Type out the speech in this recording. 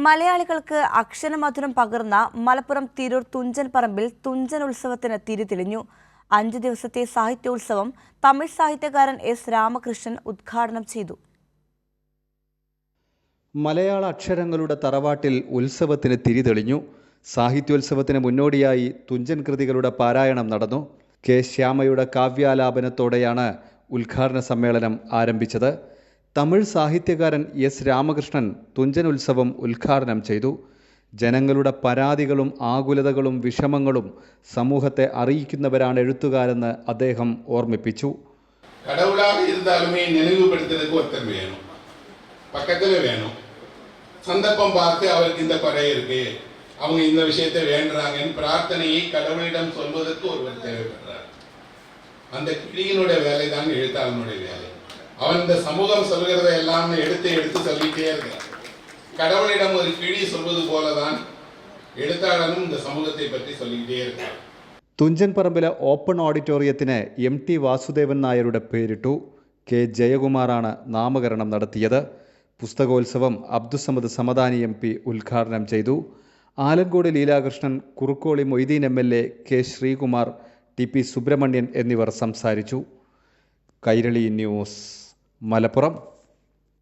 മലയാളികൾക്ക് അക്ഷരമധുരം പകർന്ന മലപ്പുറം തിരൂർ തുഞ്ചൻ പറമ്പിൽ തുഞ്ചൻ ഉത്സവത്തിന് തിരിതെളിഞ്ഞു. 5 ദിവസത്തെ സാഹിത്യോത്സവം തമിഴ് സാഹിത്യകാരൻ എസ് രാമകൃഷ്ണൻ ഉദ്ഘാടനം ചെയ്തു. മലയാള അക്ഷരങ്ങളുടെ തറവാട്ടിൽ ഉത്സവത്തിന് തിരിതെളിഞ്ഞു. സാഹിത്യോത്സവത്തിന് മുന്നോടിയായി തുഞ്ചൻ കൃതികളുടെ പാരായണം നടന്നു. കെ ശ്യാമയുടെ കാവ്യാലാപനത്തോടെയാണ് ഉദ്ഘാടന സമ്മേളനം ആരംഭിച്ചത്. തമിഴ് സാഹിത്യകാരൻ എസ് രാമകൃഷ്ണൻ തുഞ്ചൻ ഉത്സവം ഉദ്ഘാടനം ചെയ്തു. ജനങ്ങളുടെ പരാതികളും ആകുലതകളും വിഷമങ്ങളും സമൂഹത്തെ അറിയിക്കുന്നവരാണ് എഴുത്തുകാരെന്ന് അദ്ദേഹം ഓർമ്മിപ്പിച്ചു. கடவுளாக இருந்தாலுமே நினைவுபடுத்துறதுக்கு ஒருத்தர் வேணும், பக்கத்துல வேணும். சந்தர்ப்பம் பார்த்து அவருக்கு இந்த குறை இருக்கு, அவங்க இந்த விஷயத்தை வேண்டுறாங்கன்னு பிரார்த்தனையை கடவுளிடம் சொல்வதற்கு ஒருவர் தேவைப்படுறார். அந்த கிளியினுடைய வேலை தான் எழுத்தாளனுடைய வேலை. அவன் இந்த சமூகம் சொல்கிறத எல்லாம் எடுத்து சொல்லிட்டே இருக்கிறான். கடவுளிடம் ஒரு கிளி சொல்வது போலதான் எழுத்தாளனும் இந்த சமூகத்தை பற்றி சொல்லிக்கிட்டே இருக்கிறான். തുഞ്ചൻ പറമ്പിലെ ഓപ്പൺ ഓഡിറ്റോറിയത്തിന് MT വാസുദേവൻ നായരുടെ പേരിട്ടു. കെ ജയകുമാറാണ് നാമകരണം നടത്തിയത്. പുസ്തകോത്സവം അബ്ദുസമദ് സമദാനി MP ഉദ്ഘാടനം ചെയ്തു. Alankode Leelakrishnan, Kurukkoli Moideen MLA, K Sreekumar, TP Subramanian എന്നിവർ സംസാരിച്ചു. കൈരളി ന്യൂസ്, മലപ്പുറം.